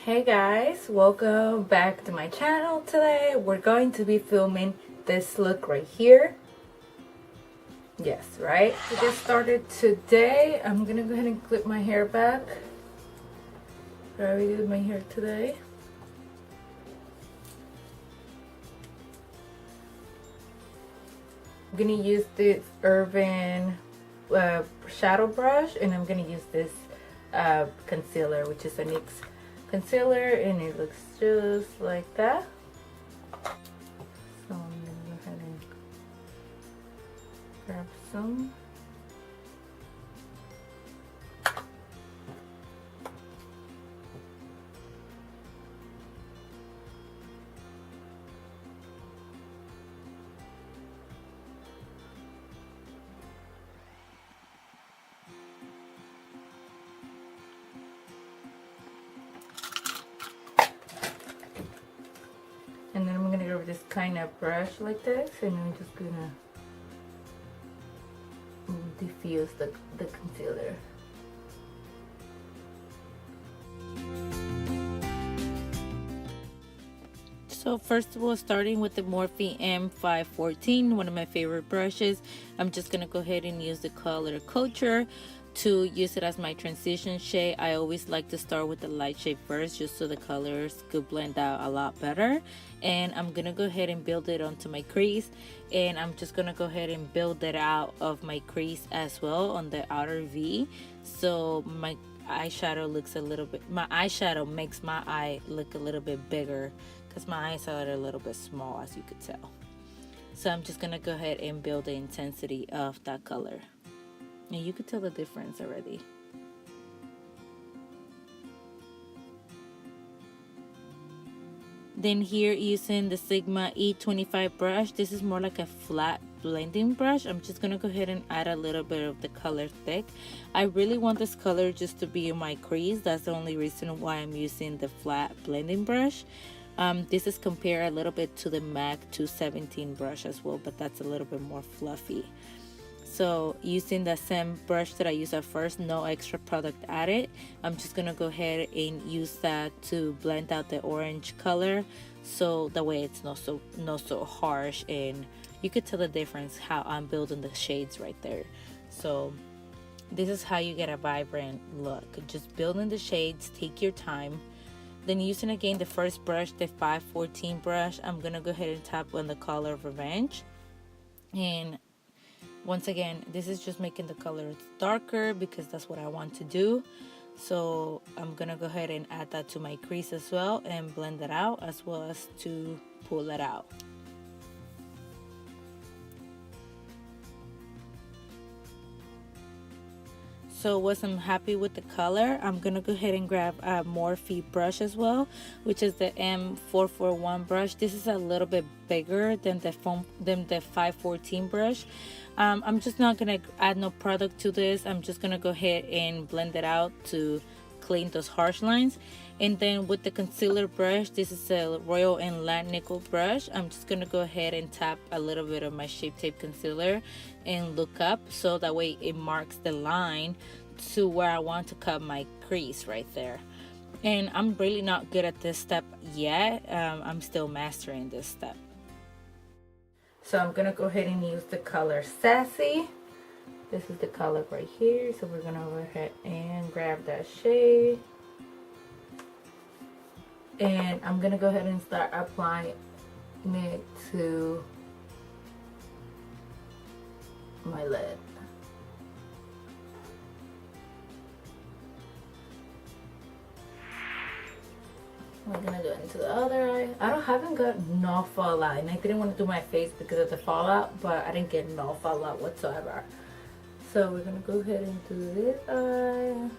Hey guys, welcome back to my channel. Today we're going to be filming this look right here. Yes, right? To get started today, I'm gonna go ahead and clip my hair back. I already did my hair today. I'm gonna use this Urban shadow brush, and I'm gonna use this concealer, which is a NYX concealer, and it looks just like that. So I'm gonna go ahead and grab some. And then I'm gonna go with this kind of brush like this, and I'm just gonna diffuse the concealer. So first of all, starting with the Morphe M514, one of my favorite brushes, I'm just gonna go ahead and use the color Culture to use it as my transition shade. I always like to start with the light shade first, just so the colors could blend out a lot better. And I'm gonna go ahead and build it onto my crease, and I'm just gonna go ahead and build it out of my crease as well on the outer V, so my eyeshadow looks a little bit, my eyeshadow makes my eye look a little bit bigger because my eyes are a little bit small, as you could tell. So I'm just gonna go ahead and build the intensity of that color, and you could tell the difference already. Then here, using the Sigma E25 brush, this is more like a flat blending brush. I'm just gonna go ahead and add a little bit of the color thick. I really want this color just to be in my crease. That's the only reason why I'm using the flat blending brush. This is compared a little bit to the MAC 217 brush as well, but that's a little bit more fluffy. So using the same brush that I used at first, no extra product added, I'm just gonna go ahead and use that to blend out the orange color, so that way it's not so harsh, and you could tell the difference how I'm building the shades right there. So this is how you get a vibrant look, just building the shades. Take your time. Then using again the first brush, the 514 brush, I'm gonna go ahead and tap on the color Revenge. And once again, this is just making the color darker because that's what I want to do. So I'm gonna go ahead and add that to my crease as well and blend it out, as well as to pull it out. So once I'm happy with the color, I'm gonna go ahead and grab a Morphe brush as well, which is the M441 brush. This is a little bit bigger than the 514 brush. I'm just not gonna add no product to this. I'm just gonna go ahead and blend it out to clean those harsh lines. And then with the concealer brush, this is a Royal and Land Nickel brush. I'm just gonna go ahead and tap a little bit of my Shape Tape concealer and look up, so that way it marks the line to where I want to cut my crease right there. And I'm really not good at this step yet. I'm still mastering this step. So I'm gonna go ahead and use the color Sassy. This is the color right here, so we're gonna go ahead and grab that shade, and I'm gonna go ahead and start applying it to my lid. We're gonna go into the other eye. Haven't got no fallout, and I didn't want to do my face because of the fallout, but I didn't get no fallout whatsoever. So we're gonna go ahead and do this eye.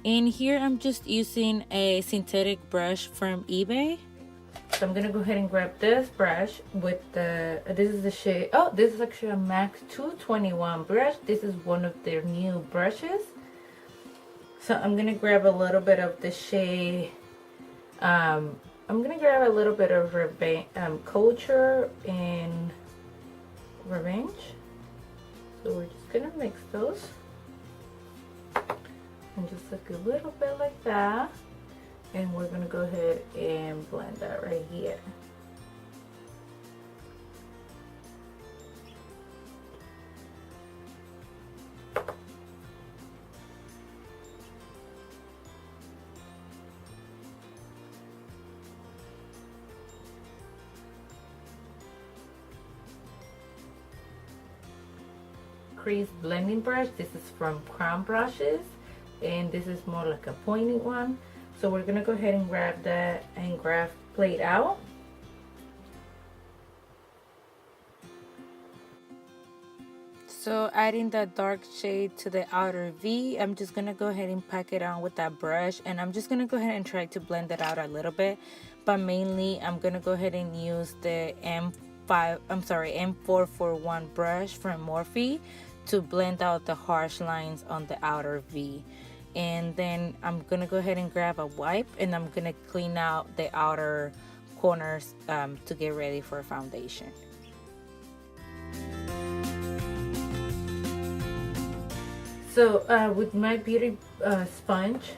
And here I'm just using a synthetic brush from eBay. So I'm gonna go ahead and grab this brush with the, this is the shade, oh, this is actually a MAC 221 brush. This is one of their new brushes. So I'm gonna grab a little bit of the shade I'm gonna grab a little bit of culture and revenge. So we're just gonna mix those and just look a little bit like that. And we're gonna go ahead and blend that right here. Crease blending brush. This is from Crown Brushes, and this is more like a pointed one. So we're gonna go ahead and grab that and graph plate out. So adding that dark shade to the outer V, I'm just gonna go ahead and pack it on with that brush, and I'm just gonna go ahead and try to blend it out a little bit, but mainly I'm gonna go ahead and use the M441 brush from Morphe to blend out the harsh lines on the outer V. And then I'm gonna go ahead and grab a wipe, and I'm gonna clean out the outer corners to get ready for foundation. So with my beauty sponge,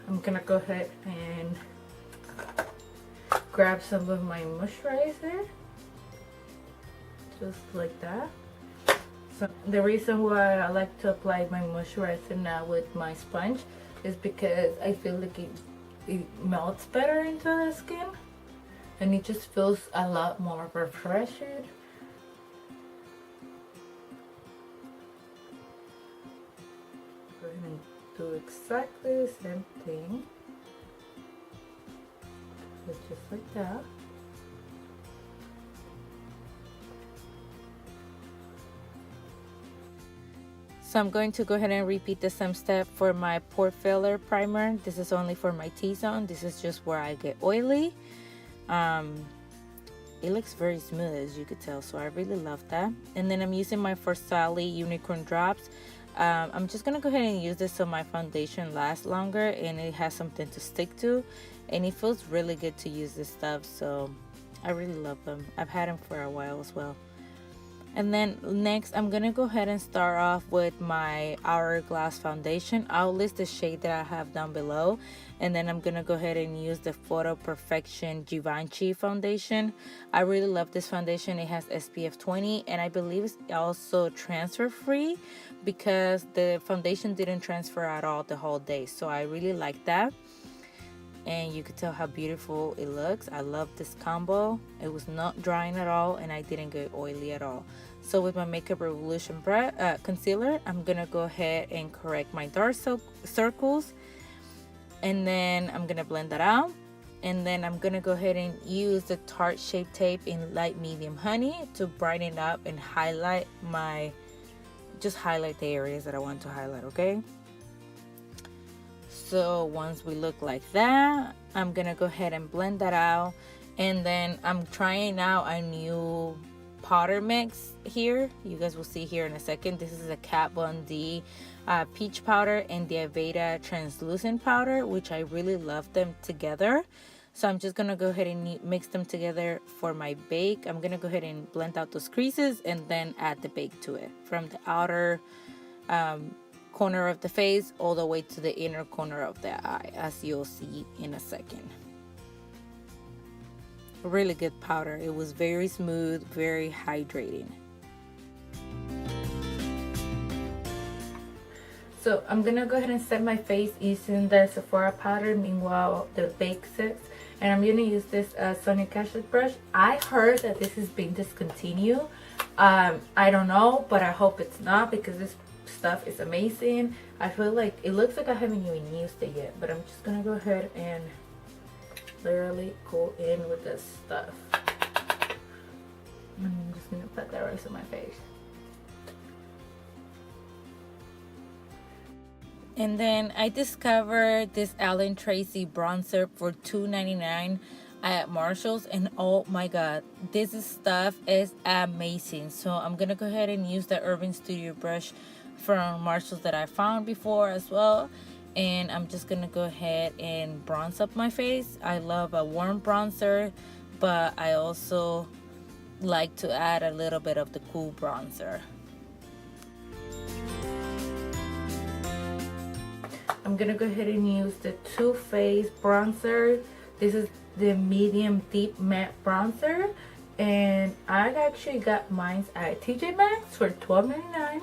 I'm gonna go ahead and grab some of my moisturizer, just like that. So the reason why I like to apply my moisturizer now with my sponge is because I feel like it melts better into the skin, and it just feels a lot more refreshed. Go ahead and do exactly the same thing, just like that. So I'm going to go ahead and repeat the same step for my pore filler primer. This is only for my T-zone. This is just where I get oily. It looks very smooth, as you could tell, so I really love that. And then I'm using my Sally Unicorn drops. I'm just gonna go ahead and use this so my foundation lasts longer and it has something to stick to, and it feels really good to use this stuff, so I really love them. I've had them for a while as well. And then next I'm gonna go ahead and start off with my Hourglass foundation. I'll list the shade that I have down below, and then I'm gonna go ahead and use the Photo Perfection Givenchy foundation. I really love this foundation. It has SPF 20, and I believe it's also transfer free because the foundation didn't transfer at all the whole day, so I really like that. And you could tell how beautiful it looks. I love this combo. It was not drying at all, and I didn't get oily at all. So with my Makeup Revolution concealer, I'm gonna go ahead and correct my dark circles, and then I'm gonna blend that out. And then I'm gonna go ahead and use the Tarte Shape Tape in light medium honey to brighten up and highlight just highlight the areas that I want to highlight, okay? So once we look like that, I'm gonna go ahead and blend that out. And then I'm trying out a new powder mix here. You guys will see here in a second. This is a Kat Von D peach powder and the Aveda translucent powder, which I really love them together. So I'm just gonna go ahead and mix them together for my bake. I'm gonna go ahead and blend out those creases and then add the bake to it from the outer corner of the face all the way to the inner corner of the eye, as you'll see in a second. Really good powder. It was very smooth, very hydrating. So I'm gonna go ahead and set my face using the Sephora powder meanwhile the bake sets, and I'm gonna use this Sonia Kashuk brush. I heard that this is being discontinued. I don't know, but I hope it's not, because this stuff is amazing. I feel like it looks like I haven't even used it yet, but I'm just gonna go ahead and literally go in with this stuff. I'm just gonna put that right on my face. And then I discovered this Ellen Tracy bronzer for $2.99 at Marshall's, and oh my god, this stuff is amazing. So I'm gonna go ahead and use the Urban Studio brush from Marshall's that I found before as well, And I'm just gonna go ahead and bronze up my face. I love a warm bronzer, but I also like to add a little bit of the cool bronzer. I'm gonna go ahead and use the Too Faced bronzer. This is the medium deep matte bronzer, and I actually got mine at TJ Maxx for $12.99.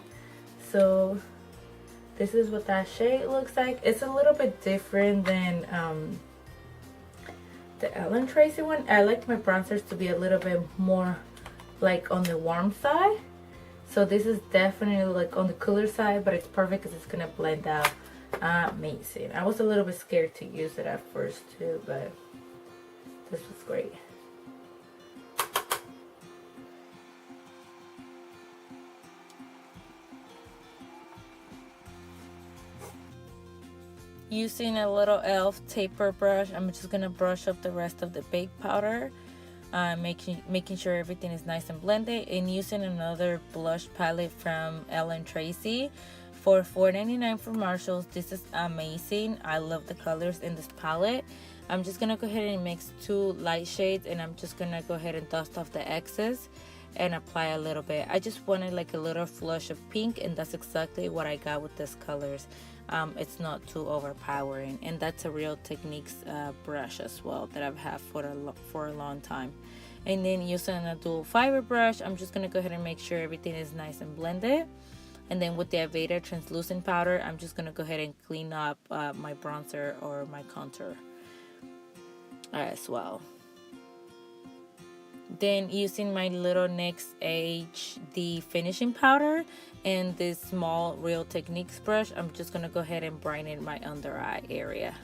So this is what that shade looks like. It's a little bit different than the Ellen Tracy one. I like my bronzers to be a little bit more like on the warm side. So this is definitely like on the cooler side, but it's perfect because it's gonna blend out amazing. I was a little bit scared to use it at first too, but this was great. Using a little e.l.f. taper brush, I'm just gonna brush up the rest of the baked powder, making sure everything is nice and blended, and using another blush palette from Ellen Tracy for $4.99 from Marshalls. This is amazing. I love the colors in this palette. I'm just gonna go ahead and mix two light shades, and I'm just gonna go ahead and dust off the excess and apply a little bit. I just wanted like a little flush of pink, and that's exactly what I got with these colors. It's not too overpowering, and that's a Real Techniques brush as well that I've had for a long time. And then using a dual fiber brush, I'm just gonna go ahead and make sure everything is nice and blended. And then with the Aveda translucent powder, I'm just gonna go ahead and clean up my bronzer or my contour as well. Then using my little NYX HD finishing powder and this small Real Techniques brush, I'm just gonna go ahead and brighten my under eye area.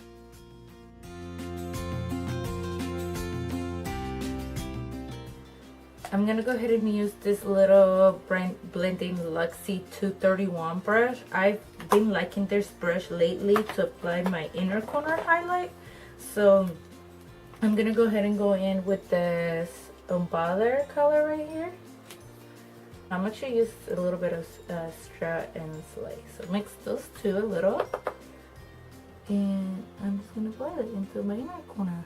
I'm gonna go ahead and use this little blending Luxie 231 brush. I've been liking this brush lately to apply my inner corner highlight. So I'm gonna go ahead and go in with this Don't Bother color right here. I'm actually use a little bit of Strut and Slay. So mix those two a little. And I'm just gonna blend it into my inner corner.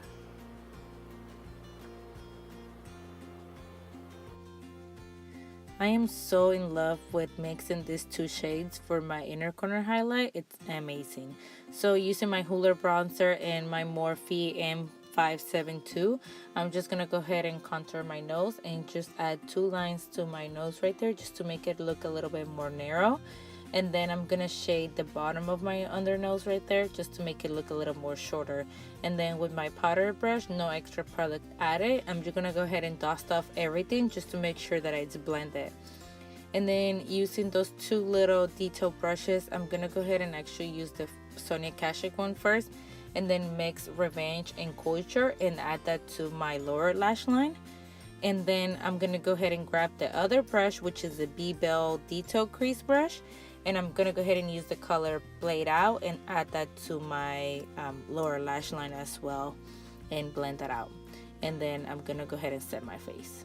I am so in love with mixing these two shades for my inner corner highlight. It's amazing. So using my Hoola bronzer and my Morphe M572, I'm just gonna go ahead and contour my nose and just add two lines to my nose right there just to make it look a little bit more narrow. And then I'm gonna shade the bottom of my under nose right there just to make it look a little more shorter. And then with my powder brush, no extra product added, I'm just gonna go ahead and dust off everything just to make sure that it's blended. And then using those two little detail brushes, I'm gonna go ahead and actually use the Sonia Kashuk one first, and then mix Revenge and Culture and add that to my lower lash line. And then I'm gonna go ahead and grab the other brush, which is the B-Bell Detail Crease brush, and I'm gonna go ahead and use the color Blade Out and add that to my lower lash line as well and blend that out. And then I'm gonna go ahead and set my face.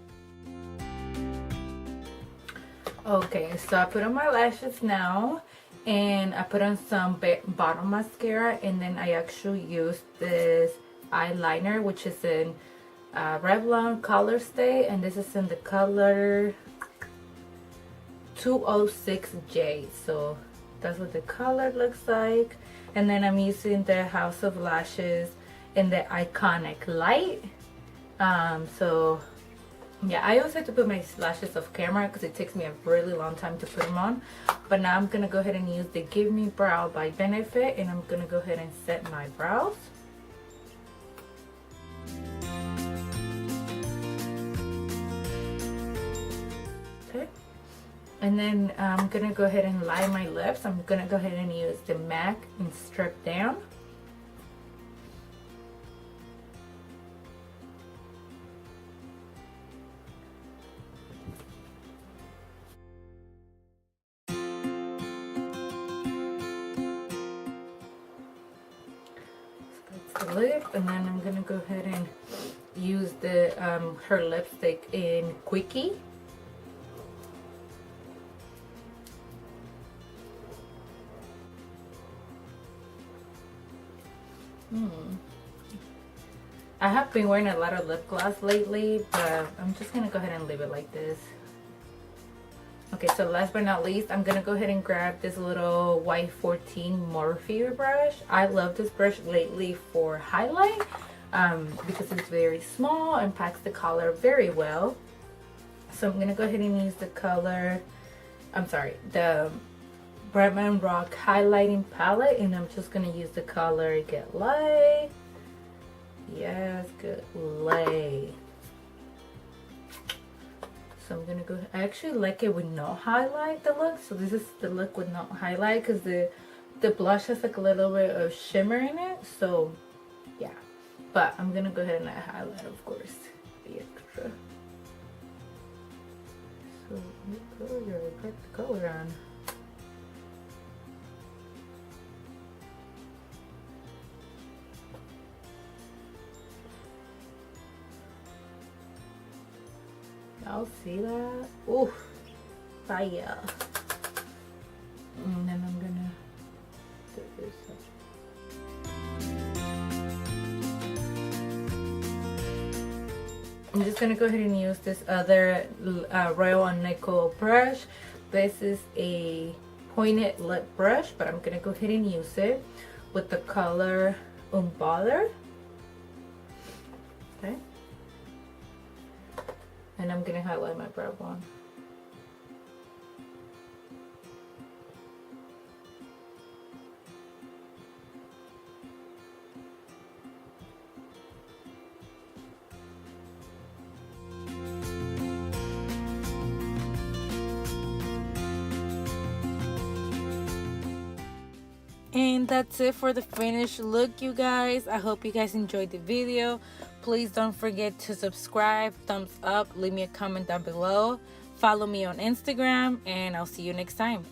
Okay, so I put on my lashes now, and I put on some bottom mascara, and then I actually used this eyeliner, which is in Revlon Color Stay, and this is in the color 206J. So that's what the color looks like. And then I'm using the House of Lashes in the Iconic Light. So yeah, I always have to put my lashes off camera because it takes me a really long time to put them on. But now I'm gonna go ahead and use the Give Me Brow by Benefit, and I'm gonna go ahead and set my brows. Okay. And then I'm gonna go ahead and line my lips. I'm gonna go ahead and use the MAC and Strip Down. So that's the lip, and then I'm gonna go ahead and use the her lipstick in Quickie. I have been wearing a lot of lip gloss lately, but I'm just gonna go ahead and leave it like this. Okay, so last but not least, I'm gonna go ahead and grab this little Y14 Morphe brush. I love this brush lately for highlight because it's very small and packs the color very well. So I'm gonna go ahead and use the color, the Bretman Rock highlighting palette, and I'm just gonna use the color Get Light. Yes, Good Lay. So I'm gonna go, I actually like it with no highlight, the look. So this is the look with no highlight because the blush has like a little bit of shimmer in it. So yeah, but I'm gonna go ahead and add highlight, of course, the extra. So what color? Put the color on. Y'all see that? Ooh, fire. And then I'm gonna do this up. I'm just gonna go ahead and use this other Royal on Nickel brush. This is a pointed lip brush, but I'm gonna go ahead and use it with the color Baller. Okay. And I'm gonna highlight my brow bone. And that's it for the finished look, you guys. I hope you guys enjoyed the video. Please don't forget to subscribe, thumbs up, leave me a comment down below, follow me on Instagram, and I'll see you next time.